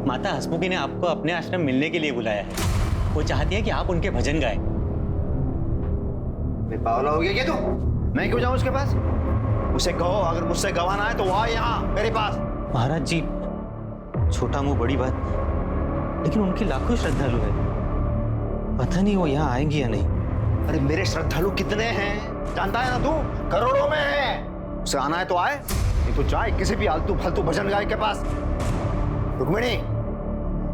माता हसमुखी ने आपको अपने आश्रम मिलने के लिए बुलाया है। वो चाहती है कि आप उनके भजन गाएं। पागल हो गया क्या तू? मैं क्यों जाऊं उसके पास? उसे कहो अगर मुझसे गवाना है तो वो आए यहाँ मेरे पास। महाराज जी, छोटा मुंह बड़ी बात, लेकिन उनकी लाखों श्रद्धालु है। पता नहीं वो यहाँ आएंगे या नहीं। अरे मेरे श्रद्धालु कितने हैं जानता है ना तू? करोड़ों में है। उसे आना है तो आए, नहीं तो जाए किसी भी आलतू फालतू भजन गाय के पास। रुक्मिणी,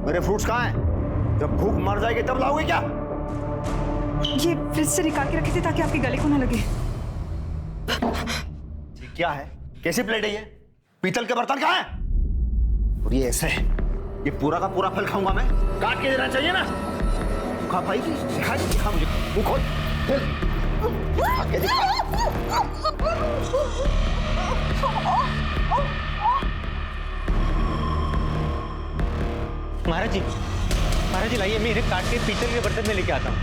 मेरे फ्रूट्स कहाँ हैं? जब भूख मर जाएगी तब लाओगे क्या? ये फ्रिज से निकाल के रखे थे ताकि आपके गले को ना लगे। क्या है? कैसी प्लेट है ये? पीतल के बर्तन कहाँ हैं? और ये ऐसे है, ये पूरा का पूरा फल खाऊंगा मैं? काट के देना चाहिए ना? खा पाएगी? दिखा मुझे, मुंह खोल, खा के दिखा। महाराज जी लाइए, मैं इन्हें काट के पीतल के बर्तन में लेके आता हूँ।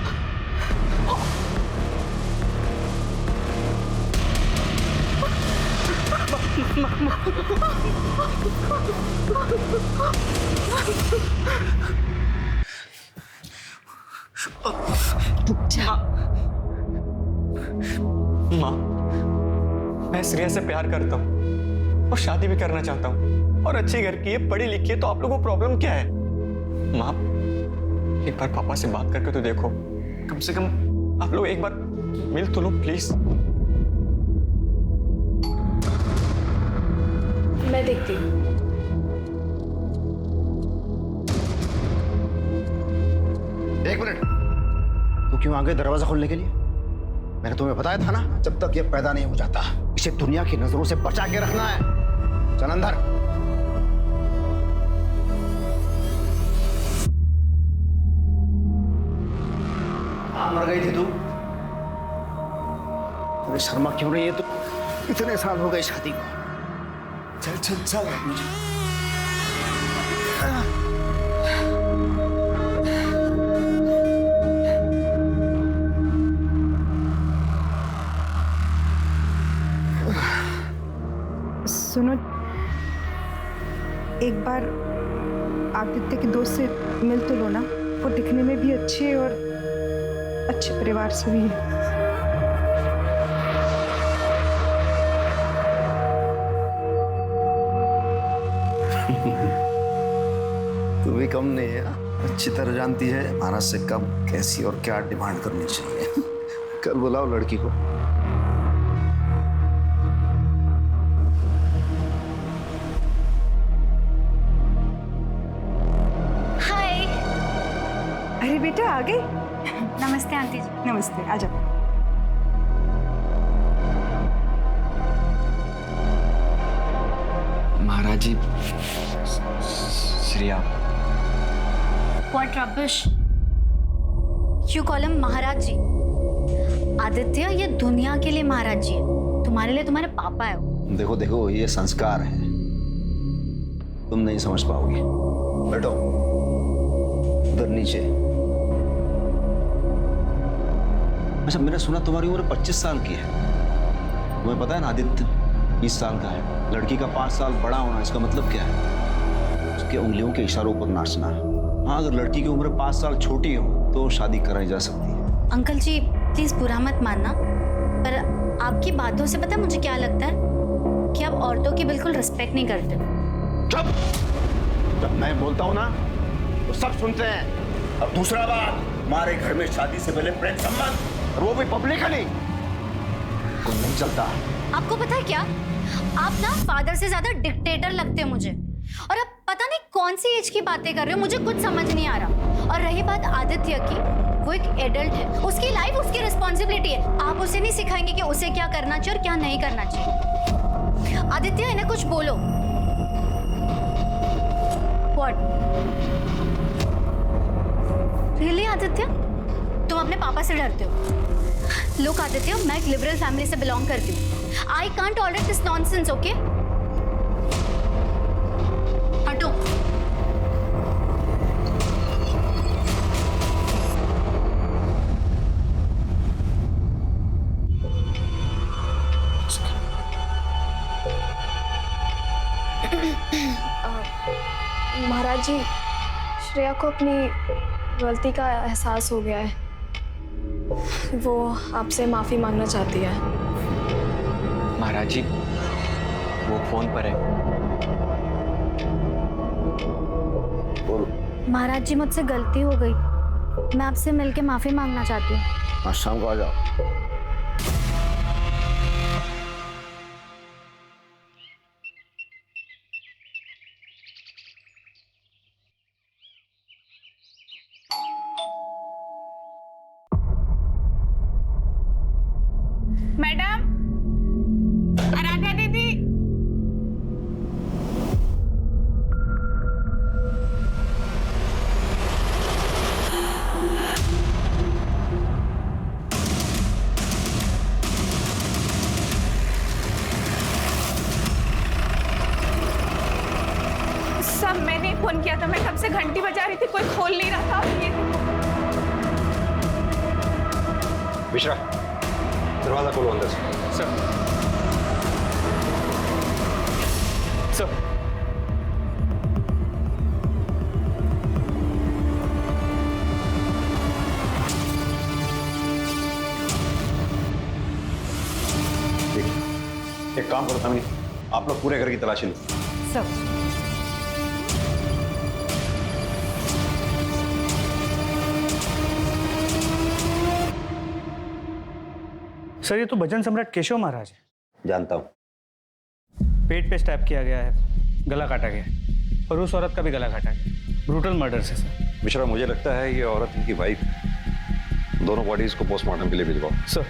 माँ, मैं श्रेया से प्यार करता हूँ और शादी भी करना चाहता हूँ और अच्छे घर की है, पढ़ी लिखी है, तो आप लोगों को प्रॉब्लम क्या है? माँ, एक बार पापा से बात करके तो देखो, कम से कम आप लोग एक बार मिल तो लो प्लीज। मैं देखती हूँ। एक मिनट, तू क्यों आ गई दरवाजा खोलने के लिए? मैंने तुम्हें बताया था ना, जब तक ये पैदा नहीं हो जाता इसे दुनिया की नजरों से बचा के रखना है। चल अंदर। मर गई थी तू? तुम्हें शर्मा क्यों नहीं है? तू इतने साल हो गए शादी को। चल चल चल मुझे। सुनो, एक बार आदित्य के दोस्त से मिल तो लो ना। वो दिखने में भी अच्छे और अच्छे परिवार से भी है। तू भी कम नहीं है, अच्छी तरह जानती है महाराज से कब कैसी और क्या डिमांड करनी चाहिए। कल बुलाओ लड़की को। हाय। अरे बेटा आ गई। नमस्ते आंटी जी। नमस्ते, आ जाओ। महाराज जी, Shreya. What rubbish? You call him महाराज जी? आदित्य ये दुनिया के लिए महाराज जी है, तुम्हारे लिए तुम्हारे पापा है वो। देखो देखो, ये संस्कार है, तुम नहीं समझ पाओगे। बैठो उधर नीचे। अच्छा, मैंने सुना तुम्हारी उम्र 25 साल की है। तुम्हें पता है ना आदित्य 20 साल का है। लड़की का 5 साल बड़ा होना, इसका मतलब क्या है? उसके उंगलियों के इशारों पर नाचना। हाँ, अगर लड़की की उम्र 5 साल छोटी हो तो शादी कराई जा सकती है। अंकल जी प्लीज बुरा मत मानना, पर आपकी बातों से पता है मुझे क्या लगता है कि आप औरतों की बिल्कुल रिस्पेक्ट नहीं करते। चुप! जब मैं बोलता हूँ ना तो सब सुनते हैं। और दूसरा बात, हमारे घर में शादी से पहले प्रेम संबंध, और वो भी पब्लिकली, को नहीं चलता। आपको पता है क्या, आप ना फादर से ज्यादा डिक्टेटर लगते हो मुझे। और अब पता नहीं कौन सी एज की बातें कर रहे हो, मुझे कुछ समझ नहीं आ रहा। और रही बात आदित्य की, वो एक एडल्ट है, उसकी लाइफ उसकी रिस्पॉन्सिबिलिटी है। आप उसे नहीं सिखाएंगे कि उसे क्या करना चाहिए और क्या नहीं करना चाहिए। आदित्य इन्हें कुछ बोलो। What? Really आदित्य, तुम अपने पापा से डरते हो? Look आदित्य, मैं एक लिबरल फैमिली से बिलोंग करती हूँ। I can't tolerate this nonsense, okay? हटो। महाराज महाराज जी, श्रेया को अपनी गलती का एहसास हो गया है। वो आपसे माफी मांगना चाहती है। महाराज जी, वो फोन पर है। महाराज जी, मुझसे गलती हो गई, मैं आपसे मिलके माफी मांगना चाहती हूँ। आज शाम को आ जाओ। मैडम, आराध्या दीदी, सब मैंने फोन किया था। मैं कब से घंटी बजा रही थी, कोई खोल नहीं रहा था। ये मिश्रा, दरवाजा खोलो अंदर से। सर, सर, एक काम करो तमी, आप लोग पूरे घर की तलाशी लो। सर, ये तो भजन सम्राट केशव महाराज है। जानता हूँ। पेट पे स्टैब किया गया है, गला काटा गया है और उस औरत का भी गला काटा गया। ब्रूटल मर्डर से सर। मिश्रा, मुझे लगता है ये औरत इनकी वाइफ, दोनों बॉडीज को पोस्टमार्टम के लिए भिजवाओ। सर,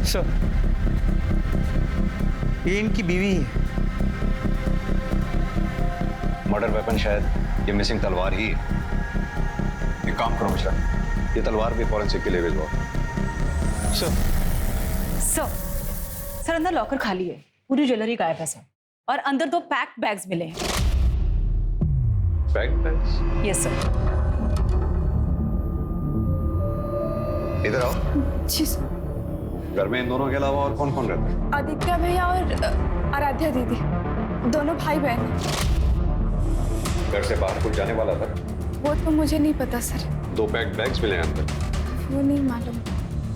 सर, ये इनकी बीवी है। मर्डर वेपन शायद ये मिसिंग तलवार ही है। एक काम करो मिश्रा, ये तलवार भी फॉरेंसिक के लिए भिजवाओ। सर, सर अंदर लॉकर खाली है, पूरी ज्वेलरी गायब है सर, और अंदर 2 पैक्ड बैग्स मिले हैं। Packed bags? Yes sir. इधर आओ। जी सर। घर में इन दोनों के अलावा और कौन कौन रहता है? आदित्य भैया और आराध्या दीदी, दोनों भाई बहन। घर से बाहर कुछ जाने वाला था? वो तो मुझे नहीं पता सर। 2 पैक्ड बैग्स मिले हैं अंदर। वो नहीं मालूम।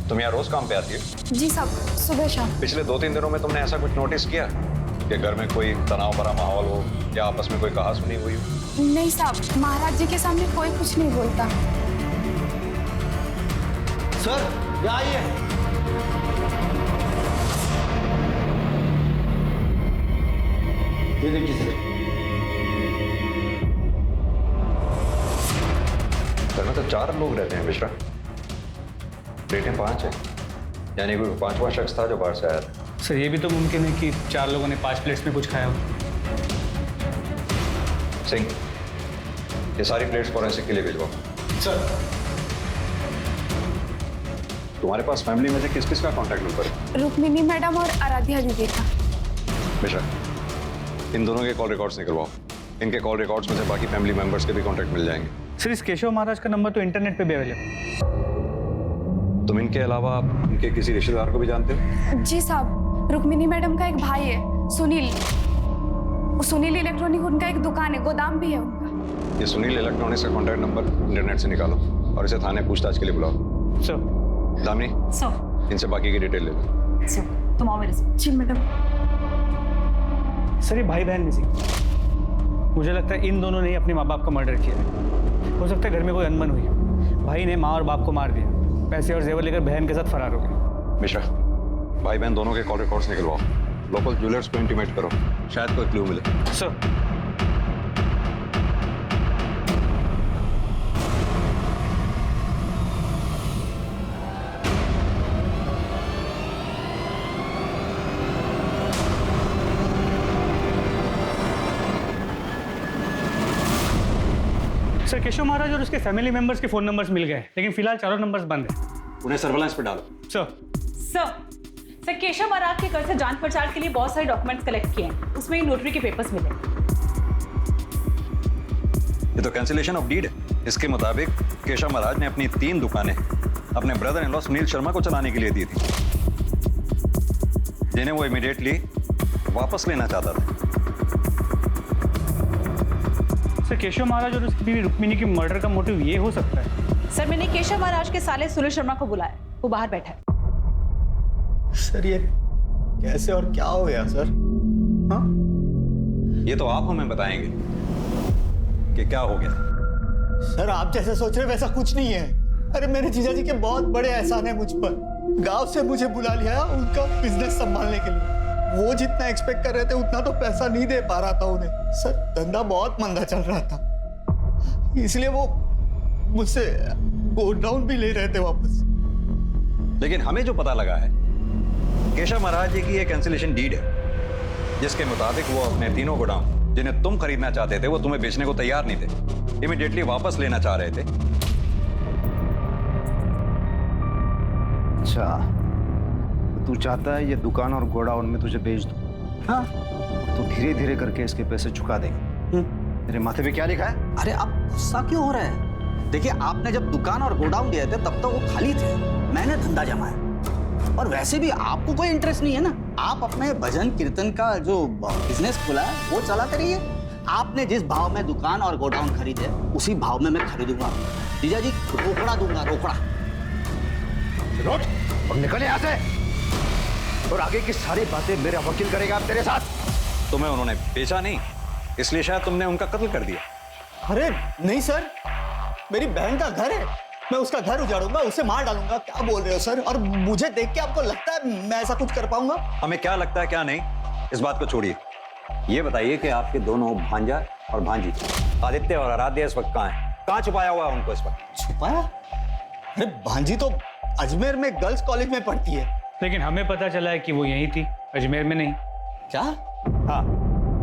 तुम यहाँ रोज काम पे आती हो? जी साहब, सुबह शाम। पिछले 2-3 दिनों में तुमने ऐसा कुछ नोटिस किया कि घर में कोई तनाव भरा माहौल हो या आपस में कोई कहासुनी हुई हो? नहीं साहब, महाराज जी के सामने कोई कुछ नहीं बोलता। सर, यहाँ आइए। ये देखिए सर। घर में तो 4 लोग रहते हैं मिश्रा, प्लेटें 5 हैं, यानी कोई 5वां शख्स था जो बाहर से आया था। सर, ये भी तो मुमकिन है कि 4 लोगों ने 5 प्लेट्स में कुछ खाया हो। सिंह, ये सारी प्लेट्स फॉरेंसिक के लिए भिजवाओ। सर, तुम्हारे पास फैमिली में से किस किस का कॉन्टैक्ट नंबर है? रुक्मिनी मैडम और आराध्या दीदी का। मिश्रा, इन दोनों के कॉल रिकॉर्ड्स निकलवाओ। इनके कॉल रिकॉर्ड्स में से बाकी फैमिली मेंबर्स के भी कॉन्टैक्ट मिल जाएंगे। सर, इस केशव महाराज का नंबर तो इंटरनेट पे भी अवेलेबल है। तुम इनके अलावा इनके किसी रिश्तेदार को भी जानते हो? जी साहब, रुक्मिनी मैडम का एक भाई है, सुनील। सुनील इलेक्ट्रॉनिक, उनका एक दुकान है, गोदाम भी है उनका। ये सुनील इलेक्ट्रॉनिक्स का कॉन्टैक्ट नंबर इंटरनेट से निकालो और इसे थाने पूछताछ के लिए बुलाओ। सर, दामिनी, सर, इनसे बाकी की डिटेल ले लो। सर, तुम आओ मेरे साथ। जी मैडम। सर, ये भाई बहन मिसिंग। मुझे लगता है इन दोनों ने ही अपने माँ बाप का मर्डर किया है। हो सकता है घर में कोई अनबन हुई, भाई ने माँ और बाप को मार दिया, पैसे और जेवर लेकर बहन के साथ फरार हो गया। मिश्रा, भाई बहन दोनों के कॉल रिकॉर्ड्स निकलवाओ। लोकल ज्वेलर्स को इंटीमेट करो, शायद कोई क्लू मिले। सर, सर, केशव महाराज और उसके फैमिली मेंबर्स के फोन नंबर्स मिल गए, लेकिन फिलहाल चारों नंबर्स बंद हैं। उन्हें सर्वेलेंस पे डालो। Sir, sir, sir Keshav Maharaj के घर से जांच पड़ताल के लिए बहुत सारे डॉक्यूमेंट्स कलेक्ट किए हैं, उसमें नोटरी के पेपर्स मिले। ये तो कैंसिलेशन ऑफ डीड है। इसके मुताबिक केशव महाराज ने अपनी 3 दुकानें अपने brother in law Sunil Sharma को चलाने के लिए दी थी, जिन्हें वो इमीडिएटली वापस लेना चाहता था। सर केशव महाराज और उसकी बीवी रुक्मिणी की मर्डर का मोटिव ये हो सकता है? सर मैंने केशव महाराज के साले सुनील शर्मा को बुलाया, वो बाहर बैठा है। सर ये कैसे और क्या हो गया सर? हाँ? ये तो आप हमें बताएंगे कि क्या हो गया। सर आप जैसे सोच रहे वैसा कुछ नहीं है। अरे मेरे जीजा जी के बहुत बड़े एहसान है मुझ पर। गांव से मुझे बुला लिया उनका बिजनेस संभालने के लिए। वो जितना एक्सपेक्ट कर रहे थे उतना तो पैसा नहीं दे पा रहा था उन्हें। सर धंधा बहुत मंदा चल रहा था, इसलिए वो मुझसे गो डाउन भी ले रहे थे वापस। लेकिन हमें जो पता लगा है, केशव महाराज जी की एक कैंसिलेशन डीड है, जिसके मुताबिक वो अपने तीनों गोडाउन जिन्हें तुम खरीदना चाहते थे वो तुम्हें बेचने को तैयार नहीं थे, इमीडिएटली वापस लेना चाह रहे थे। अच्छा, तू चाहता है ये दुकान और गोडाउन में तुझे बेच दूं? हाँ, तो धीरे धीरे करके इसके पैसे चुका देंगे। तेरे माथे पे क्या लिखा है? अरे आप गुस्सा क्यों हो रहे हैं? देखिए आपने जब दुकान और गोडाउन दिए थे तब तो वो खाली थे, मैंने धंधा जमाया। और वैसे भी आपको कोई इंटरेस्ट नहीं है ना, आप अपने भजन कीर्तन का जो बिजनेस खुला है वो चलाते रहिए। आपने जिस भाव में दुकान और गोडाउन खरीदे उसी भाव में मैं खरीदूंगा। जीजा जी रोकड़ा दूंगा, रोकड़ा। और निकल यहाँ से, और आगे की सारी बातें मेरा वकील करेगा अब तेरे साथ। तुम्हें उन्होंने बेचा नहीं, इसलिए शायद तुमने उनका कत्ल कर दिया। अरे नहीं सर, मेरी बहन का घर है, मैं उसका घर उजाड़ूंगा, उसे मार डालूंगा। क्या बोल रहे हो सर? और मुझे देख के आपको लगता है मैं ऐसा कुछ कर पाऊंगा? हमें क्या लगता है क्या नहीं, इस बात को छोड़िए। ये बताइए कि आपके दोनों भांजा और भांजी आदित्य और आराध्या इस वक्त कहाँ हैं? कहाँ छुपाया हुआ है उनको इस वक्त? छुपाया? अरे भांजी तो अजमेर में गर्ल्स कॉलेज में पढ़ती है। लेकिन हमें पता चला है कि वो यहीं थी, अजमेर में नहीं। क्या? हाँ,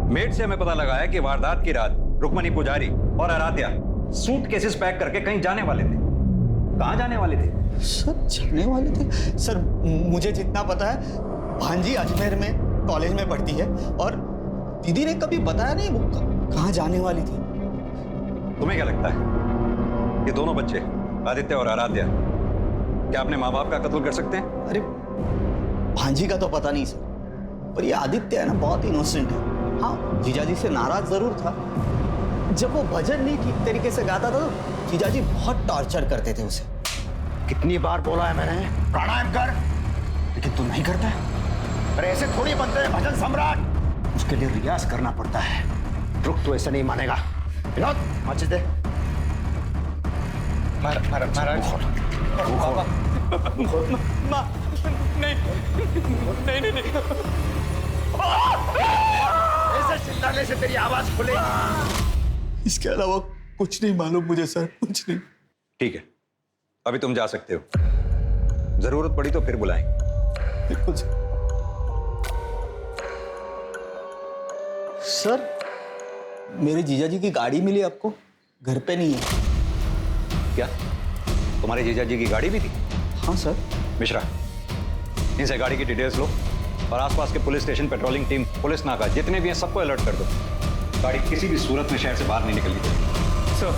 मेट से हमें पता लगा है कि वारदात की रात रुक्मणी पुजारी और आराध्या सूटकेसेस पैक करके कहीं जाने वाले थे। कहाँ जाने वाले थे? सर जाने वाले थे? सर मुझे जितना पता है भांजी अजमेर में कॉलेज में पढ़ती है और दीदी ने कभी बताया नहीं वो कहाँ जाने वाली थी। तुम्हें क्या लगता है ये दोनों बच्चे आदित्य और आराध्या क्या अपने माँ बाप का कत्ल कर सकते हैं? अरे भांजी का तो पता नहीं सर, पर ये आदित्य है ना बहुत इनोसेंट है। हाँ जीजाजी से नाराज जरूर था, जब वो भजन नहीं ठीक तरीके से गाता था तो जीजाजी बहुत टॉर्चर करते थे उसे। कितनी बार बोला है मैंने प्राणायाम कर, लेकिन तू नहीं करता है। अरे ऐसे थोड़ी बनते हैं भजन सम्राट, उसके लिए रियाज करना पड़ता है। रुक, तो ऐसा नहीं मानेगा। विनोद माचिस दे। महाराज नहीं ऐसे चिल्लाने से तेरी आवाज खुलेगी। इसके अलावा कुछ नहीं मालूम मुझे सर, कुछ नहीं। ठीक है, अभी तुम जा सकते हो, जरूरत पड़ी तो फिर बुलाएंगे। बिल्कुल सर। मेरे जीजाजी की गाड़ी मिली आपको? घर पे नहीं है क्या तुम्हारे जीजा जी की गाड़ी भी थी? हाँ सर। मिश्रा, इनसे गाड़ी की डिटेल्स लो और आसपास के police station, patrolling team, police नाका जितने भी हैं सबको अलर्ट कर दो। गाड़ी किसी भी सूरत में शहर से बाहर नहीं निकलनी चाहिए। सर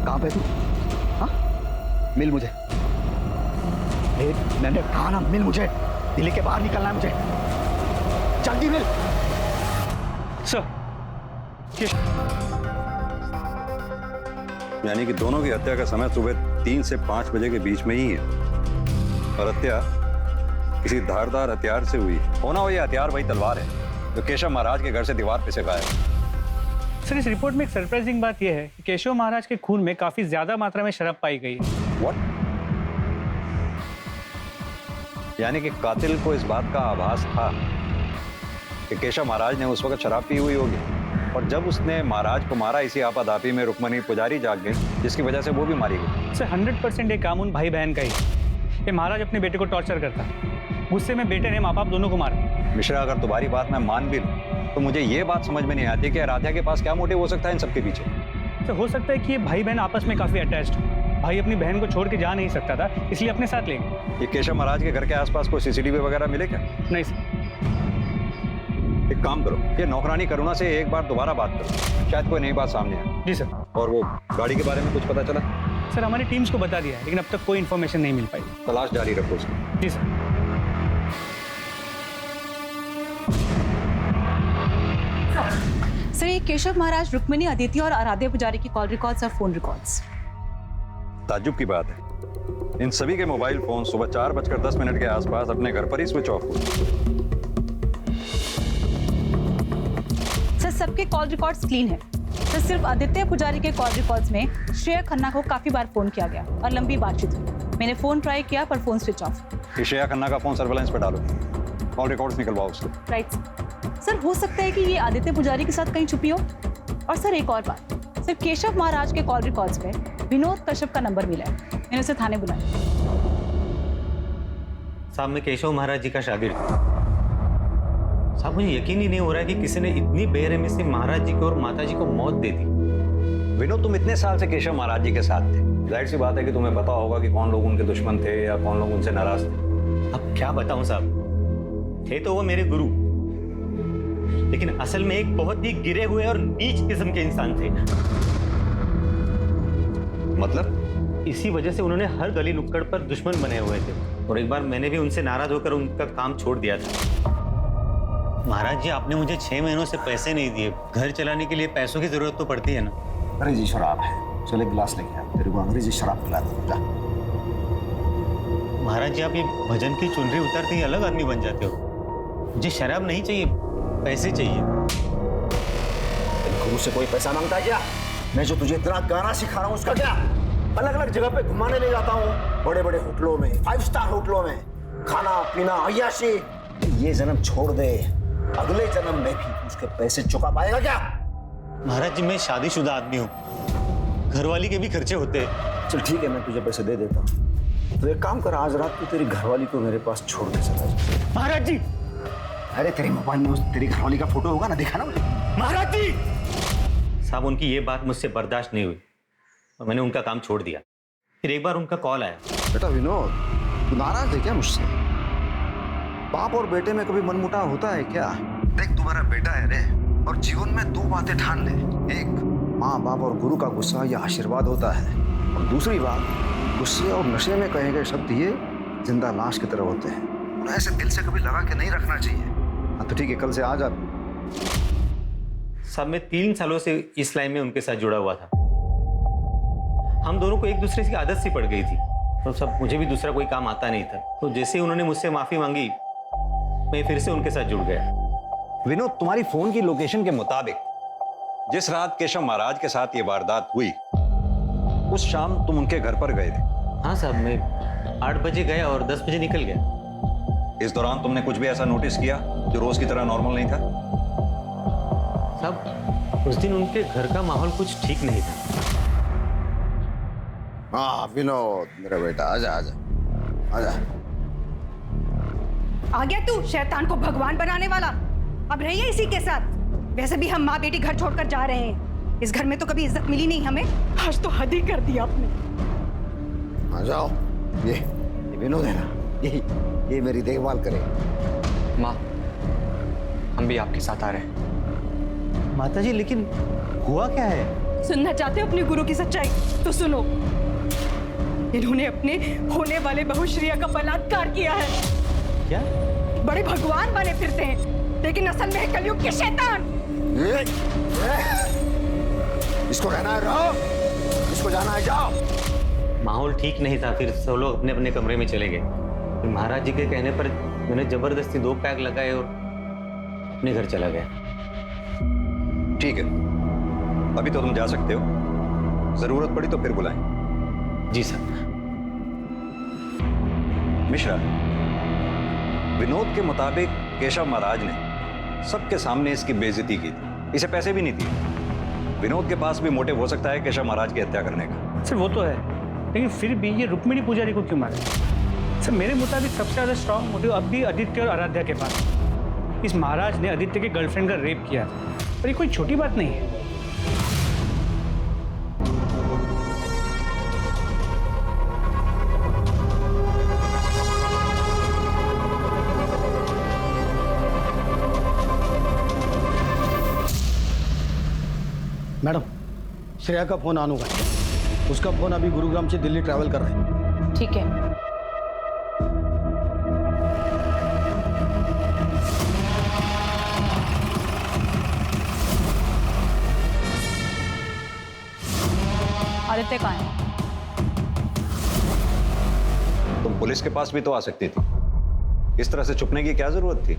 कहां पे तू? हाँ, मिल मुझे। मैंने कहा ना मिल मुझे, दिल्ली के बाहर निकलना है मुझे, जल्दी मिल। सर यानी कि दोनों की हत्या का समय सुबह 3 से 5 बजे के बीच में ही है और हत्या किसी धारदार हथियार से हुई। होना हो ये हथियार वही तलवार है जो केशव महाराज के घर से दीवार पे से गायब है। सर इस रिपोर्ट में एक सरप्राइजिंग बात यह है कि केशव महाराज के खून में काफी ज्यादा मात्रा में शराब पाई गई है। What? यानी कि कातिल को इस बात का आभास था कि केशव महाराज ने उस वक्त शराब पी हुई होगी और जब उसने महाराज को मारा इसी आपाधापी में रुक्मणी पुजारी जाग गई, जिसकी वजह से वो भी मारी गई। सर 100% ये काम उन भाई बहन का ही। ये महाराज अपने बेटे को टॉर्चर करता गुस्से में बेटे ने माँ बाप दोनों को मार दिया। मिश्रा, अगर तुम्हारी बात मैं मान भी लूं तो मुझे ये बात समझ में नहीं आती कि आराध्या के पास क्या मोटिव हो सकता है इन सबके पीछे। तो हो सकता है कि ये भाई बहन आपस में काफी अटैच्ड हो। भाई अपनी बहन को छोड़ के जा नहीं सकता था, इसलिए अपने साथ ले गए। ये केशव महाराज के घर के आसपास कोई सीसीटीवी वगैरह मिले क्या? नहीं सर। एक काम करो, ये नौकरानी करुणा से एक बार दोबारा बात करो, शायद कोई नई बात सामने आए। जी सर। और वो गाड़ी के बारे में कुछ पता चला? सर हमारी टीम्स को बता दिया है, लेकिन अब तक कोई इन्फॉर्मेशन नहीं मिल पाई। तलाश जारी रखो उसकी। जी सर। सर, ये केशव महाराज, रुक्मिणी, अदिति और आराध्या पुजारी की कॉल रिकॉर्ड्स और फोन रिकॉर्ड्स। ताज्जुब की बात है, इन सभी के मोबाइल फोन सुबह 4:10 के आसपास अपने घर पर ही स्विच ऑफ हुए। सर, सबके कॉल रिकॉर्ड्स क्लीन है। सर, सिर्फ आदित्य पुजारी के कॉल रिकॉर्ड्स में श्रेया खन्ना को काफी बार फोन किया गया और लंबी बातचीत हुई। मैंने फोन ट्राई किया पर phone switch off. Shreya Khanna का फोन सर्वेलेंस पे डालो, कॉल रिकॉर्ड्स निकलवाओ उसके। राइट सर, हो सकता है कि ये आदित्य पुजारी के साथ कहीं छुपी हो। और सर एक और बात, सर केशव महाराज के कॉल रिकॉर्ड्स में विनोद कश्यप का नंबर मिला है। मैंने उसे थाने बुलाया। साहब मैं केशव महाराज जी का शागिर्द हूँ। साहब मुझे यकीन ही नहीं हो रहा है कि किसी ने इतनी बेरहमी से महाराज जी को और माता जी को मौत दे दी। विनोद, तुम इतने साल से केशव महाराज जी के साथ थे, जाहिर सी बात है कि तुम्हें पता होगा कि कौन लोग उनके दुश्मन थे या कौन लोग उनसे नाराज थे। अब क्या बताऊं साहब, थे तो वो मेरे गुरु, लेकिन असल में एक बहुत ही गिरे हुए और नीच किस्म के इंसान थे। मतलब? इसी वजह से उन्होंने हर गली नुक्कड़ पर दुश्मन बने हुए थे, और एक बार मैंने भी उनसे नाराज होकर उनका काम छोड़ दिया था। महाराज जी, आपने मुझे 6 महीनों से पैसे नहीं दिए। घर चलाने के लिए पैसों की जरूरत तो पड़ती है ना। अंग्रेजी शराब है, चल एक गिलास लेके आ, तेरे को अंग्रेजी शराब पिला दूंगा। महाराज जी, आप ये भजन की चुनरी उतारते ही अलग आदमी बन जाते हो। मुझे शराब नहीं चाहिए, पैसे चाहिए। गुरु से कोई पैसा मांगता है क्या? मैं जो तुझे इतना गाना सिखा रहा हूँ उसका क्या? अलग अलग जगह पे घुमाने ले जाता हूँ, बड़े बड़े होटलों में, 5 स्टार होटलों में, खाना पीना अय्याशी। ये जन्म छोड़ दे, अगले जन्म में भी उसके पैसे चुका पाएगा क्या? महाराज जी, मैं शादीशुदा आदमी हूँ, घरवाली के भी खर्चे होते हैं। चल ठीक है, मैं तुझे पैसे दे देता हूँ। तो एक काम कर, आज रात को तेरी घरवाली को मेरे पास छोड़ के चला जा। महाराज जी! अरे तेरे मोबाइल में उस तेरी घरवाली का फोटो होगा ना, दिखा ना मुझे। महाराज जी! साहब, उनकी ये बात मुझसे बर्दाश्त नहीं हुई और मैंने उनका काम छोड़ दिया। फिर एक बार उनका कॉल आया। बेटा विनोद, तू नाराज है क्या मुझसे? बाप और बेटे में कभी मनमुटाव होता है क्या? देख, तुम्हारा बेटा है रे, और जीवन में 2 बातें ठान ले। एक, माँ बाप और गुरु का गुस्सा या आशीर्वाद होता है, और दूसरी बात, गुस्से और नशे में कहे गए शब्द ये जिंदा लाश की तरह होते हैं। उन्हें ऐसे दिल से कभी लगा के नहीं रखना चाहिए। हाँ तो ठीक है, कल से आ जा। साहब, मैं 3 सालों से इस लाइन में उनके साथ जुड़ा हुआ था। हम दोनों को एक दूसरे की आदत सी पड़ गई थी, तो सब मुझे भी दूसरा कोई काम आता नहीं था। तो जैसे ही उन्होंने मुझसे माफी मांगी, मैं फिर से उनके साथ जुड़ गया। विनोद, तुम्हारी फोन की लोकेशन के मुताबिक जिस रात केशव महाराज के साथ ये वारदात हुई, उस शाम तुम उनके घर पर गए थे। हाँ साहब, मैं 8 बजे गया और 10 बजे निकल गया। इस दौरान तुमने कुछ भी ऐसा नोटिस किया जो रोज की तरह नॉर्मल नहीं था? साहब, उस दिन उनके घर का माहौल कुछ ठीक नहीं था। हाँ विनोद मेरा बेटा, आजा आजा आजा। आ गया तू शैतान को भगवान बनाने वाला। अब रहिए इसी के साथ। वैसे भी हम माँ बेटी घर छोड़कर जा रहे हैं। इस घर में तो कभी इज्जत मिली नहीं हमें, आज तो हद ही कर दिया आपने। आ जाओ, ये विनोद है ना, ये मेरी देखभाल करे। माँ, हम भी आपके साथ आ रहे हैं। माता जी, लेकिन हुआ क्या है? सुनना चाहते हो अपने गुरु की सच्चाई? तो सुनो। इन्होंने अपने होने वाले बहू श्रेया का बलात्कार किया है। क्या? बड़े भगवान बने फिरते हैं, लेकिन असल में है कलयुग के शैतान। इसको रहना है रहो, इसको जाना है जाओ। माहौल ठीक नहीं था, फिर सब लोग अपने अपने कमरे में चले गए। फिर महाराज जी के कहने पर मैंने जबरदस्ती 2 पैक लगाए और अपने घर चला गया। ठीक है, अभी तो तुम जा सकते हो, जरूरत पड़ी तो फिर बुलाएं। जी सर। मिश्रा, विनोद के मुताबिक केशव महाराज ने सबके सामने इसकी बेइज्जती की थी, इसे पैसे भी नहीं दिए। विनोद के पास भी मोटिव हो सकता है केशव महाराज की हत्या करने का। सर वो तो है, लेकिन फिर भी ये रुक्मिणी पुजारी को क्यों मारे? सर मेरे मुताबिक सबसे ज्यादा स्ट्रॉन्ग मोटिव अब भी आदित्य और आराध्या के पास है। इस महाराज ने आदित्य के गर्लफ्रेंड का रेप किया और ये कोई छोटी बात नहीं है। मैडम, श्रेया का फोन ऑन होगा। उसका फोन अभी गुरुग्राम से दिल्ली ट्रैवल कर रहा है। ठीक है। आदित्य कहाँ है? तुम पुलिस के पास भी तो आ सकती थी। इस तरह से छुपने की क्या जरूरत थी?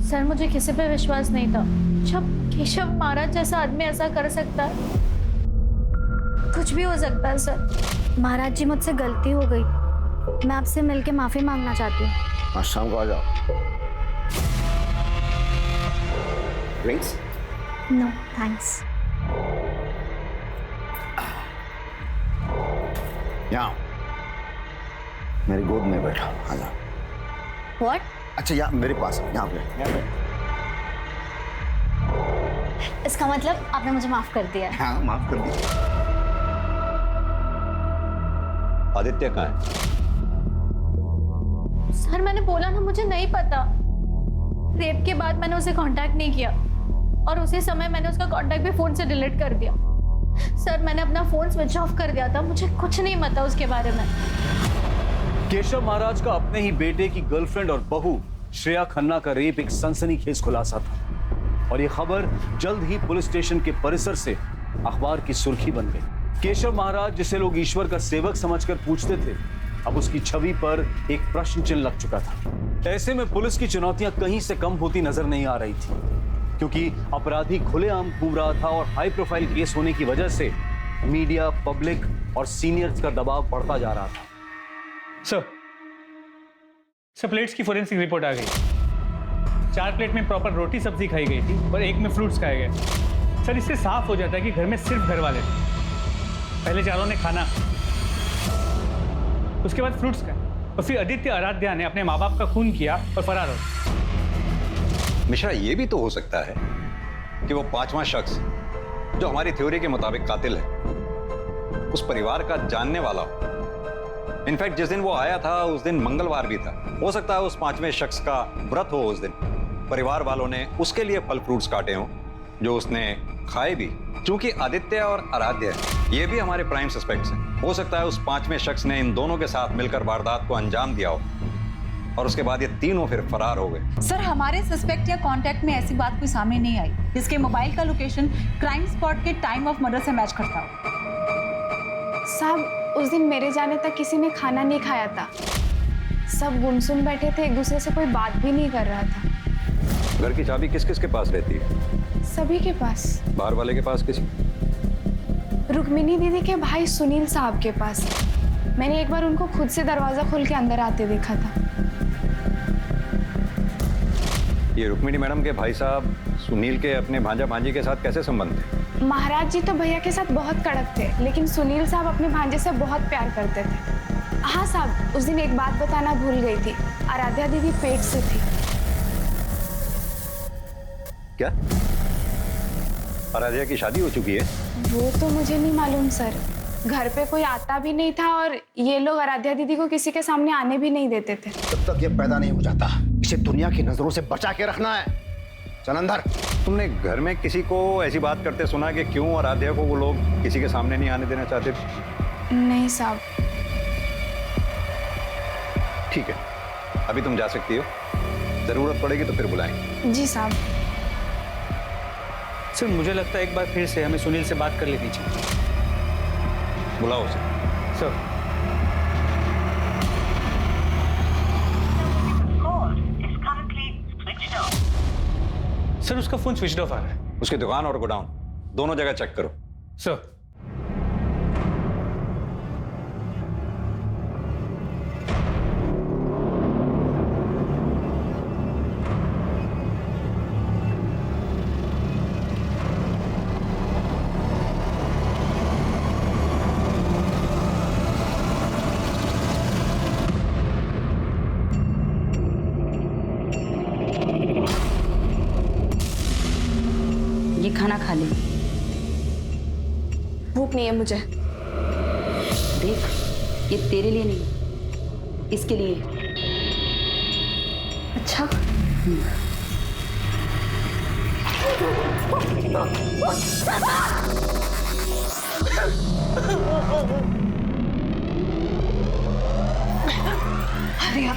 सर मुझे किसी पे विश्वास नहीं था। जब केशव महाराज जैसा आदमी ऐसा कर सकता है, कुछ भी हो सकता है सर। महाराज जी मुझसे गलती हो गई, मैं आपसे मिलके माफी मांगना चाहती हूँ। आज शाम को आ जाओ। ड्रिंक्स? No thanks. यहाँ मेरी गोद में बैठा, आ जाओ। व्हाट? अच्छा, यहाँ मेरे पास, यहाँ पे। इसका मतलब आपने मुझे माफ कर दिया? हाँ, माफ कर दिया। आदित्य कहाँ है? सर मैंने बोला ना, मुझे नहीं पता। रेप के बाद मैंने उसे कांटेक्ट नहीं किया और उसी समय मैंने उसका कांटेक्ट भी फोन से डिलीट कर दिया। सर मैंने अपना फोन स्विच ऑफ कर दिया था, मुझे कुछ नहीं पता उसके बारे में। केशव महाराज का अपने ही बेटे की गर्लफ्रेंड और बहू श्रेया खन्ना का रेप एक सनसनीखेज खुलासा था और यह खबर जल्द ही पुलिस स्टेशन के परिसर से अखबार की सुर्खी बन गई। केशव महाराज, जिसे लोग ईश्वर का सेवक समझकर पूछते थे, अब उसकी छवि पर एक प्रश्न चिन्ह लग चुका था। ऐसे में पुलिस की चुनौतियां कहीं से कम होती नजर नहीं आ रही थी, क्योंकि अपराधी खुलेआम घूम रहा था और हाई प्रोफाइल केस होने की वजह से मीडिया, पब्लिक और सीनियर्स का दबाव बढ़ता जा रहा था। सर प्लेट्स की फोरेंसिक रिपोर्ट आ गई। 4 प्लेट में प्रॉपर रोटी सब्जी खाई गई थी और 1 में फ्रूट्स खाए गए। सर इससे साफ हो जाता है कि घर में सिर्फ घर वाले थे। पहले चारों ने खाना, उसके बाद फ्रूट्स खाए और फिर आदित्य आराध्या ने अपने माँ बाप का खून किया और फरार हो। मिश्रा, ये भी तो हो सकता है कि वो 5वां शख्स जो हमारी थ्योरी के मुताबिक कातिल है, उस परिवार का जानने वाला हो। इनफैक्ट जिस दिन वो आया था उस दिन मंगलवार भी था। हो सकता है उस 5वें शख्स का व्रत हो। उस दिन परिवार वालों ने उसके लिए फल फ्रूट्स काटे हों जो उसने खाए भी। क्योंकि आदित्य और आराध्य ये भी हमारे प्राइम सस्पेक्ट्स हैं, हो सकता है उस 5वें शख्स ने इन दोनों के साथ मिलकर वारदात को अंजाम दिया हो और उसके बाद ये तीनों फिर फरार हो गए। सर हमारे सस्पेक्ट या कांटेक्ट में ऐसी बात कोई सामने नहीं आई जिसके मोबाइल का लोकेशन क्राइम स्पॉट के टाइम ऑफ मर्डर से मैच करता हो। साहब, उस दिन मेरे जाने तक किसी ने खाना नहीं खाया था। सब गुमसुम बैठे थे, एक दूसरे से कोई बात भी नहीं कर रहा था। घर की चाबी किस किस के पास रहती है? सभी के पास। बाहर वाले के पास किसी? रुक्मिनी दीदी के भाई सुनील साहब के पास। मैंने एक बार उनको खुद से दरवाजा खोल के अंदर आते देखा था। ये रुक्मिणी मैडम के भाई साहब सुनील के अपने भांजा भांजी के साथ कैसे संबंध थे? महाराज जी तो भैया के साथ बहुत कड़क थे, लेकिन सुनील साहब अपने भांजे से बहुत प्यार करते थे। हाँ साहब, उस दिन एक बात बताना भूल गई थी। आराध्या दीदी पेट से थी। क्या आराध्या की शादी हो चुकी है? वो तो मुझे नहीं मालूम सर। घर पे कोई आता भी नहीं था और ये लोग आराध्या दीदी को किसी के सामने आने भी नहीं देते थे। जब तक ये पैदा नहीं हो जाता, इसे दुनिया की नजरों से बचा के रखना है। चल अंदर। तुमने घर में किसी को ऐसी बात करते सुना कि क्यों आराध्या को वो लोग किसी के सामने नहीं आने देना चाहते थे? नहीं साहब। ठीक है, अभी तुम जा सकती हो। जरूरत पड़ेगी तो फिर बुलाएंगे। जी साहब। सर मुझे लगता है एक बार फिर से हमें सुनील से बात कर लेनी चाहिए। बुलाओ उसे। सर सर उसका फोन स्विच ऑफ आ रहा है। उसकी दुकान और गोडाउन दोनों जगह चेक करो। सर खा लेंगे। भूख नहीं है मुझे। देख, ये तेरे लिए नहीं, इसके लिए। अच्छा। अरे यार,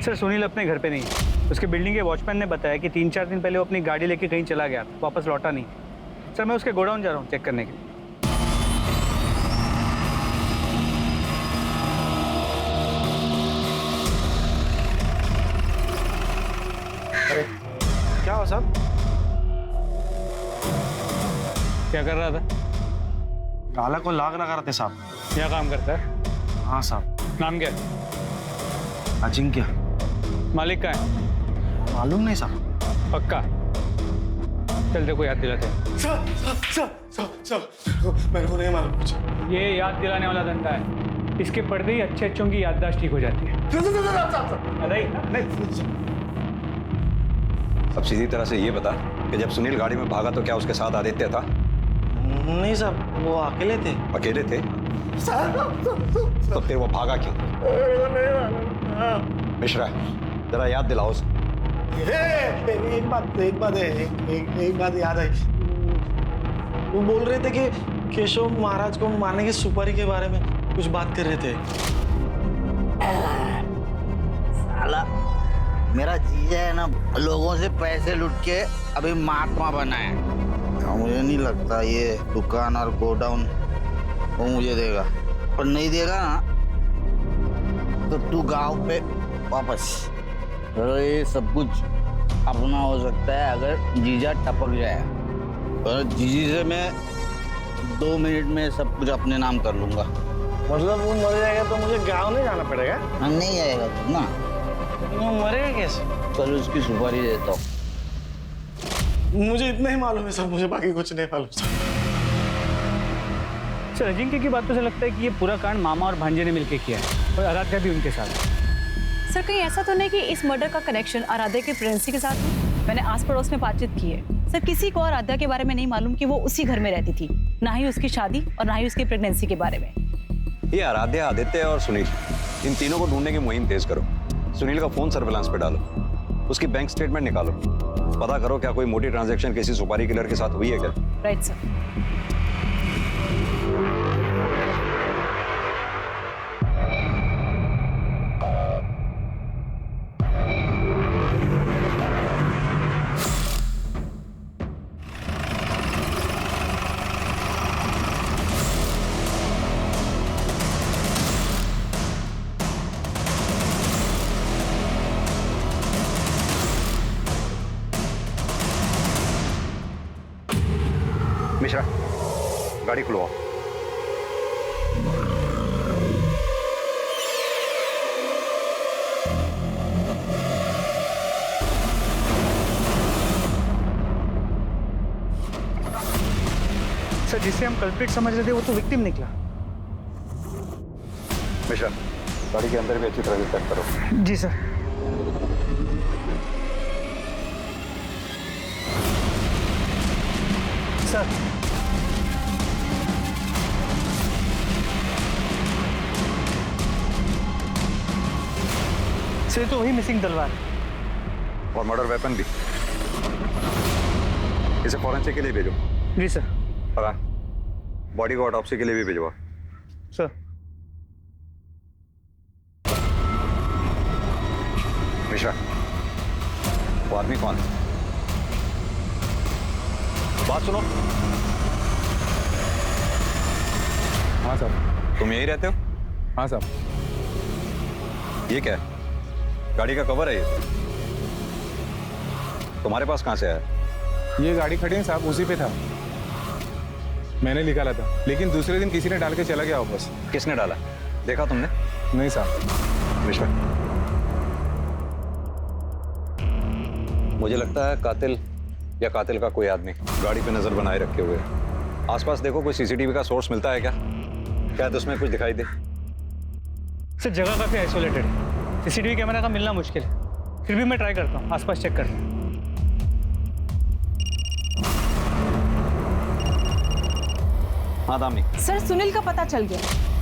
सर सुनील अपने घर पे नहीं है। उसके बिल्डिंग के वॉचमैन ने बताया कि 3-4 दिन पहले वो अपनी गाड़ी लेके कहीं चला गया, वापस लौटा नहीं। सर मैं उसके गोडाउन जा रहा हूँ चेक करने के लिए। क्या हो साहब? क्या कर रहा था? गाला को लाग लगा रहे थे साहब। क्या काम करता है? हाँ साहब। नाम क्या है? अजिंक्य। मालिक का है? मालूम नहीं साहब। पक्का? चल देखो याद दिलाते हैं। मेरे को नहीं मालूम कुछ। ये याद दिलाने वाला धंधा है। इसके पढ़ते ही अच्छे अच्छों की याददाश्त ठीक हो जाती है। अरे नहीं। अब सीधी तरह से ये बता कि जब सुनील गाड़ी में भागा तो क्या उसके साथ आदित्य था? नहीं साहब, वो अकेले थे। अकेले थे? तो फिर वो भागा क्यों? मिश्रा, जरा याद दिलाओ उसे। एक बात याद आई। वो बोल रहे थे कि केशव महाराज को मारने की सुपारी के बारे में कुछ बात कर रहे थे। साला मेरा जीजा है ना, लोगों से पैसे लूट के अभी महात्मा बना है। मुझे नहीं लगता ये दुकान और गोडाउन वो मुझे देगा, और नहीं देगा ना तो तू गांव पे वापस। तो ये सब कुछ अपना हो सकता है अगर जीजा टपक जाए, और जीजी से मैं 2 मिनट में सब कुछ अपने नाम कर लूंगा। मतलब वो मर जाएगा तो मुझे गांव नहीं जाना पड़ेगा? नहीं आएगा तू ना। वो मरेगा कैसे? चल उसकी सुपारी देता हूँ। मुझे इतना ही मालूम है सर, मुझे बाकी कुछ नहीं मालूम सर। सर अजिंक्य की बातों से लगता है कि ये पूरा कांड मामा और भांजे ने मिलकर किया है, और आराध्या भी उनके साथ। सर कहीं ऐसा तो नहीं कि इस मर्डर का कनेक्शन आराध्या के प्रेगनेंसी के साथ है? मैंने आस पड़ोस में बातचीत की है सर, किसी को आराध्या के बारे में नहीं मालूम कि वो उसी घर में रहती थी, ना ही उसकी शादी और ना ही उसकी प्रेगनेंसी के बारे में। ये आराध्या, आदित्य और सुनील, इन तीनों को ढूंढने की मुहिम तेज करो। सुनील का फोन सर्विलांस पे डालो, उसकी बैंक स्टेटमेंट निकालो, पता करो क्या कोई मोटी ट्रांजैक्शन किसी सुपारी किलर के साथ हुई है क्या। Right sir. मिश्रा, गाड़ी खुलवाओ। सर जिसे हम कल्प्रिट समझ रहे थे वो तो विक्टिम निकला। मिश्रा, गाड़ी के अंदर भी अच्छी तरह से चेक करो। जी सर। सर सर तो वही मिसिंग तलवार और मर्डर वेपन भी। इसे फॉरेंसिक के लिए भेजो। जी सर। और बॉडी को ऑटोप्सी के लिए भी भिजवा। सर मिश्रा, वो आदमी कौन है? बात सुनो। हाँ साहब। तुम यहीं रहते हो? हाँ साहब। ये क्या है? गाड़ी का कवर है ये? तुम्हारे पास कहाँ से आया? ये गाड़ी खड़ी है साहब, उसी पे था। मैंने निकाला था, लेकिन दूसरे दिन किसी ने डाल के चला गया वापस। किसने डाला? देखा तुमने? नहीं साहब। मिश्रा, मुझे लगता है कातिल या कातिल का कोई आदमी गाड़ी पे नजर बनाए रखे हुए है। आसपास देखो, कोई सीसीटीवी का सोर्स मिलता है क्या? शायद उसमें कुछ दिखाई दे। सर जगह काफी आइसोलेटेड है, सीसीटीवी कैमरा का मिलना मुश्किल है। फिर भी मैं ट्राई करता हूँ आसपास चेक करने। हाँ दामिनी, सर सुनील का पता चल गया,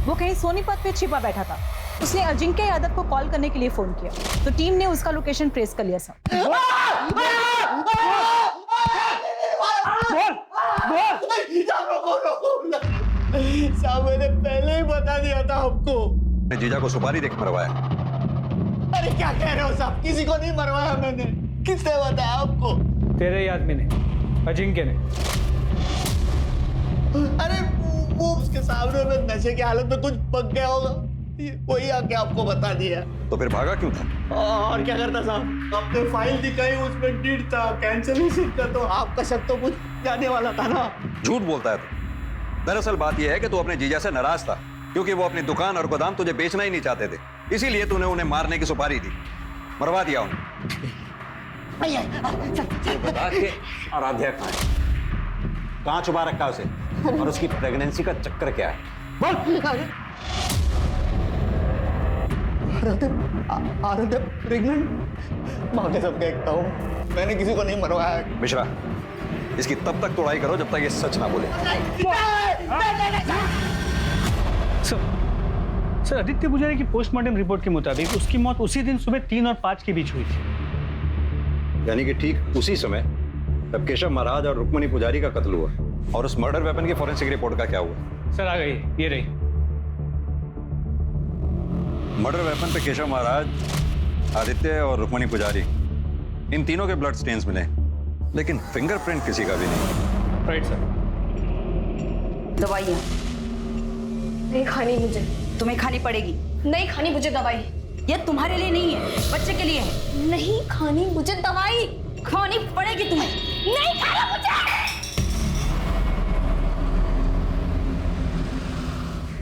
वो कहीं सोनीपत पे छिपा बैठा था। उसने अजिंक्य यादव को कॉल करने के लिए फोन किया, तो टीम ने उसका लोकेशन ट्रेस कर लिया सर। साहब मैंने पहले ही बता दिया था आपको। मैं जीजा को सुपारी देख मरवाया। अरे क्या कह रहे हो साहब, किसी को नहीं मरवाया मैंने। किसने बताया आपको? तेरे आदमी ने, अजिंक्य ने। अरे वो उसके सामने में नशे की हालत में कुछ पक गया होगा, वही आके आपको बता दिया। तो फिर भागा क्यों था? और क्या करता साहब, आपने फाइल दिखाई, उसमें डीड था, कैंसलेशन का, तो आपका शक तो कुछ जाने वाला था ना। झूठ बोलता है तू। दरअसल बात यह है कि तू अपने जीजा से नाराज था, क्योंकि वो अपनी दुकान और गोदाम तुझे बेचना ही नहीं चाहते थे, इसीलिए तूने उन्हें मारने की सुपारी दी। मरवा दिया उन्हें। बता के आराध्या कहाँ है? कहाँ छुपा रखा उसे? और उसकी प्रेगनेंसी का चक्कर क्या है? आराध्या प्रेग्नेंट? माँ के सब देखता हूँ, मैंने किसी को नहीं मरवाया। मिश्रा, इसकी तब तक तोड़ाई करो जब तक ये सच ना बोले। सर आदित्य पुजारी की पोस्टमार्टम रिपोर्ट के मुताबिक उसकी मौत उसी दिन सुबह 3 और 5 के बीच हुई थी। यानी कि ठीक उसी समय जब केशव महाराज और रुक्मणी पुजारी का कत्ल हुआ। और उस मर्डर वेपन की फॉरेंसिक रिपोर्ट का क्या हुआ? सर आ गई, ये रही। मर्डर वेपन पे केशव महाराज, आदित्य और रुक्मणी पुजारी, इन तीनों के ब्लड स्टेन्स मिले, लेकिन फिंगरप्रिंट किसी का भी नहीं। Right sir. दवाइयाँ नहीं खानी मुझे। तुम्हें खानी पड़ेगी। नहीं खानी मुझे दवाई। ये तुम्हारे लिए नहीं है, बच्चे के लिए है। नहीं खानी मुझे दवाई। खानी पड़ेगी तुम्हें। नहीं खाना मुझे।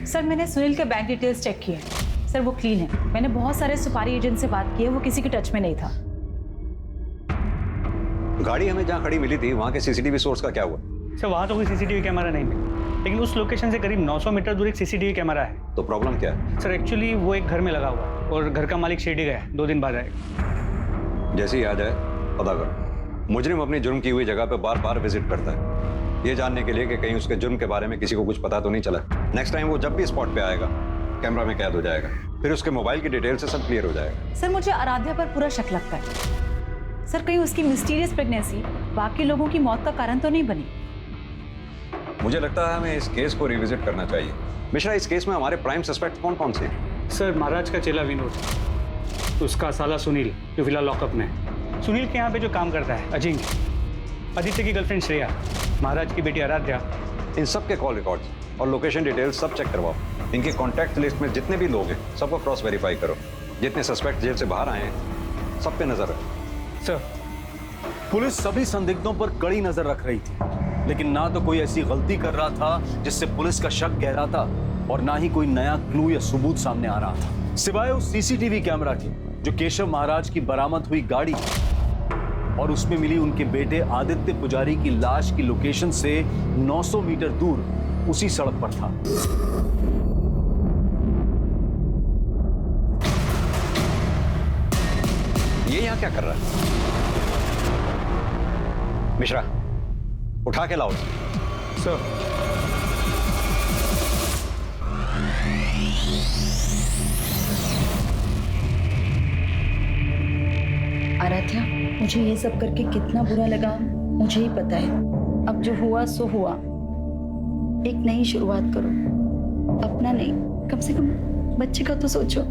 सर मैंने सुनील के बैंक डिटेल्स चेक किए, सर वो क्लीन है। मैंने बहुत सारे सुपारी एजेंट से बात की है, वो किसी के टच में नहीं था। गाड़ी हमें जहां खड़ी मिली थी वहां के सीसीटीवी सोर्स का क्या हुआ? सर वहां तो कोई सीसीटीवी कैमरा नहीं मिला, लेकिन उस लोकेशन से करीब 900 मीटर दूर एक सीसीटीवी कैमरा है। तो प्रॉब्लम क्या है? सर एक्चुअली वो एक घर में लगा हुआ है और घर का मालिक शिरडी गया है, 2 दिन बाद आएगा। जैसे ही आ जाए पता करो। मुजरिम अपनी जुर्म की हुई जगह पे बार बार विजिट करता है, ये जानने के लिए कि कहीं उसके जुर्म के बारे में किसी को कुछ पता तो नहीं चला। नेक्स्ट टाइम वो जब भी स्पॉट पे आएगा कैमरा में कैद हो जाएगा, फिर उसके मोबाइल की डिटेल से सब क्लियर हो जाएगा। सर मुझे आराध्या पर पूरा शक लगता है। सर कहीं उसकी मिस्टीरियस प्रेगनेंसी बाकी लोगों की मौत का कारण तो नहीं बनी? मुझे लगता है हमें इस केस को रिविजिट करना चाहिए। मिश्रा, इस केस में हमारे प्राइम सस्पेक्ट कौन कौन से हैं? सर महाराज का चेला विनोद, उसका साला सुनील जो फिलहाल लॉकअप में है, सुनील के यहाँ पे जो काम करता है अजिंक्य, आदित्य की गर्लफ्रेंड श्रेया, महाराज की बेटी आराध्या। इन सब के कॉल रिकॉर्ड्स और लोकेशन डिटेल्स सब चेक करवाओ। इनके कॉन्टैक्ट लिस्ट में जितने भी लोग हैं सबको क्रॉस वेरीफाई करो। जितने सस्पेक्ट जेल से बाहर आए हैं सब पे नजर रखो। सर पुलिस सभी संदिग्धों पर कड़ी नजर रख रही थी, लेकिन ना तो कोई ऐसी गलती कर रहा था जिससे पुलिस का शक गहराता, और ना ही कोई नया क्लू या सबूत सामने आ रहा था, सिवाय उस सीसीटीवी कैमरा के जो केशव महाराज की बरामद हुई गाड़ी और उसमें मिली उनके बेटे आदित्य पुजारी की लाश की लोकेशन से 900 मीटर दूर उसी सड़क पर था। ये यहां क्या कर रहा है? मिश्रा, उठा के लाओ। सर आराध्या, मुझे ये सब करके कितना बुरा लगा मुझे ही पता है। अब जो हुआ सो हुआ। एक नई शुरुआत करो, अपना नहीं, कम से कम बच्चे का तो सोचो।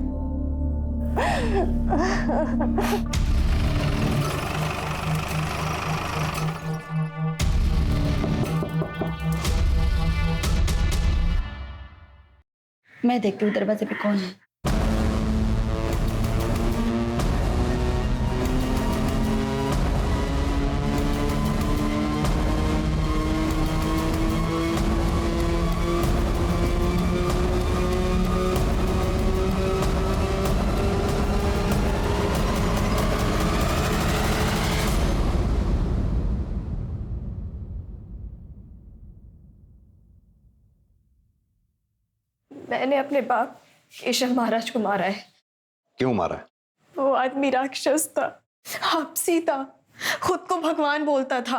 मैं देखती हूँ दरवाजे पे कौन है। मैंने अपने बाप केशव महाराज को मारा है। क्यों मारा है? वो आदमी राक्षस था। अब सीता खुद को भगवान बोलता था,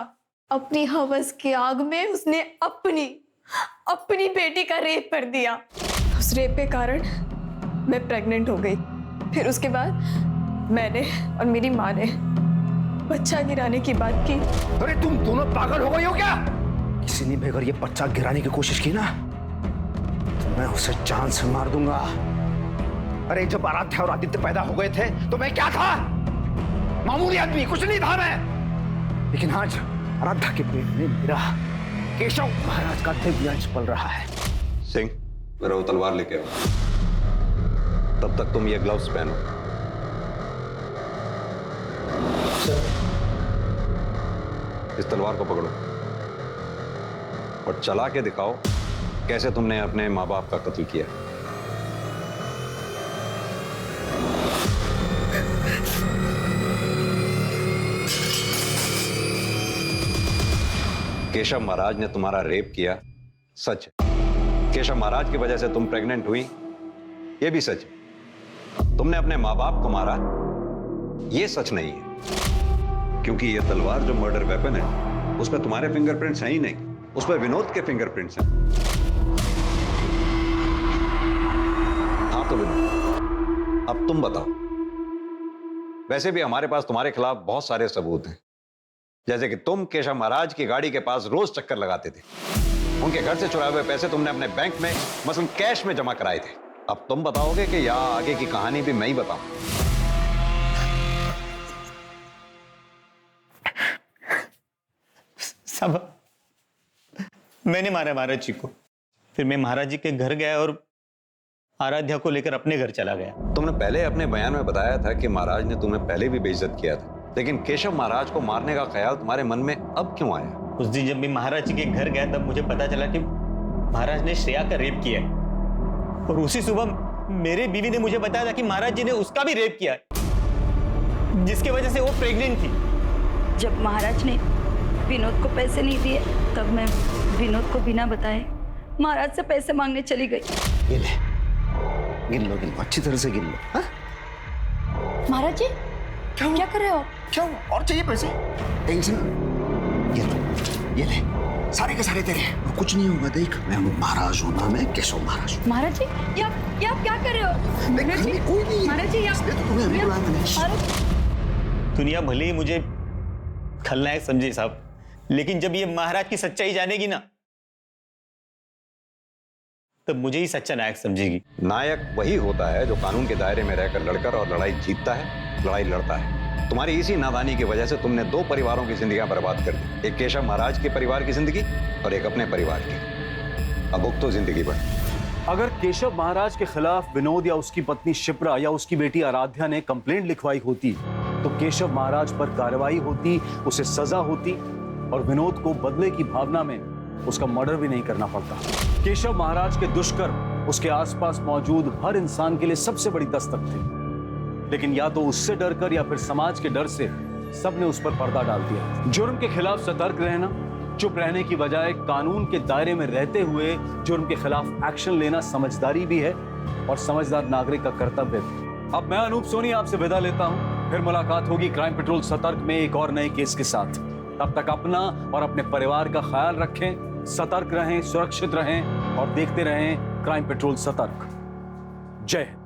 अपनी हवस की आग में उसने अपनी बेटी का रेप कर दिया। उस रेप के कारण मैं प्रेग्नेंट हो गई। फिर उसके बाद मैंने और मेरी माँ ने बच्चा गिराने की बात की। अरे तुम दोनों पागल हो गई हो क्या? किसी ने भी अगर ये बच्चा गिराने की कोशिश की ना तो मैं उसे जान से मार दूंगा। अरे जब आराध्या और आदित्य पैदा हो गए थे तो मैं क्या था? मामूली आदमी, कुछ नहीं था मैं। लेकिन आज आराध्या के पेट में मेरा केशव महाराज का दिव्य अंश पल रहा है। सिंह, मेरा वो तलवार लेके आओ। तब तक तुम ये ग्लव्स पहनो। इस तलवार को पकड़ो और चला के दिखाओ कैसे तुमने अपने माँ बाप का कत्ल किया। केशव महाराज ने तुम्हारा रेप किया, सच है। केशव महाराज की वजह से तुम प्रेग्नेंट हुई, यह भी सच है। तुमने अपने माँ बाप को मारा, यह सच नहीं है। क्योंकि यह तलवार जो मर्डर वेपन है उस पर तुम्हारे फिंगरप्रिंट्स हैं ही नहीं, उस पर विनोद के फिंगरप्रिंट्स हैं। हाँ तो विनोद, अब तुम बताओ। वैसे भी हमारे पास तुम्हारे खिलाफ बहुत सारे सबूत हैं, जैसे कि तुम केशव महाराज की गाड़ी के पास रोज चक्कर लगाते थे। उनके घर से चुराए हुए पैसे तुमने अपने बैंक में मसलन कैश में जमा कराए थे। अब तुम बताओगे कि या आगे की कहानी भी मैं ही बताऊं? साहब, मैंने मारा महाराज जी को। फिर मैं महाराज जी के घर गया और आराध्या को लेकर अपने घर चला गया। तुमने पहले अपने बयान में बताया था कि महाराज ने तुम्हें पहले भी बेइज्जत किया था, लेकिन केशव महाराज को मारने का ख्याल तुम्हारे मन में अब क्यों आया? उस दिन जब मैं महाराज जी के घर गया तब मुझे पता चला कि महाराज ने श्रेया का रेप किया है। और उसी सुबह मेरे बीवी ने मुझे बताया था कि महाराज जी ने उसका भी रेप किया है, जिसकी वजह से वो प्रेग्नेंट थी। जब महाराज ने विनोद को पैसे नहीं दिए तब मैं विनोद को बिना बताए महाराज से पैसे मांगने चली गई। ये ले, गिन लो अच्छी तरह से गिन लो। हाँ? महाराज जी क्या कर रहे हो? क्यों और चाहिए पैसे? टेंशन ये ले, सारे के सारे तेरे। कुछ नहीं होगा, देख मैं महाराज हूं ना, मैं केशव महाराज हूं। महाराज जी ये आप क्या कर रहे हो? महाराज जी, कोई नहीं। महाराज जी तुम्हें अभी बुलाया मैंने। दुनिया भले ही मुझे खलनायक समझे साहब, लेकिन जब ये महाराज की सच्चाई जानेगी ना तब मुझे ही सच्चा नायक समझेगी। नायक वही होता है जो कानून के दायरे में रहकर लड़कर और लड़ाई जीतता है, लड़ाई लड़ता है। तुम्हारी इसी नादानी की वजह से तुमने दो परिवारों की जिंदगियां बर्बाद कर दी, एक केशव महाराज के परिवार की जिंदगी और एक अपने परिवार की। अब तो जिंदगी बढ़। अगर केशव महाराज के खिलाफ विनोद या उसकी पत्नी शिप्रा या उसकी बेटी आराध्या ने कंप्लेंट लिखवाई होती तो केशव महाराज पर कार्रवाई होती, उसे सजा होती और विनोद को बदले की भावना में उसका मर्डर भी नहीं करना पड़ता। केशव महाराज के दुष्कर्म उसके आसपास मौजूद हर इंसान के लिए सबसे बड़ी दस्तक थे, लेकिन या तो उससे डरकर या फिर समाज के डर से सबने उस पर पर्दा डाल दिया। जुर्म के खिलाफ सतर्क रहना, चुप रहने की बजाय कानून के दायरे में रहते हुए जुर्म के खिलाफ एक्शन लेना समझदारी भी है और समझदार नागरिक का कर्तव्य भी। अब मैं अनूप सोनी आपसे विदा लेता हूं, फिर मुलाकात होगी क्राइम पेट्रोल सतर्क में एक और नए केस के साथ। तब तक अपना और अपने परिवार का ख्याल रखें, सतर्क रहें, सुरक्षित रहें और देखते रहें क्राइम पेट्रोल सतर्क। जय हिंद।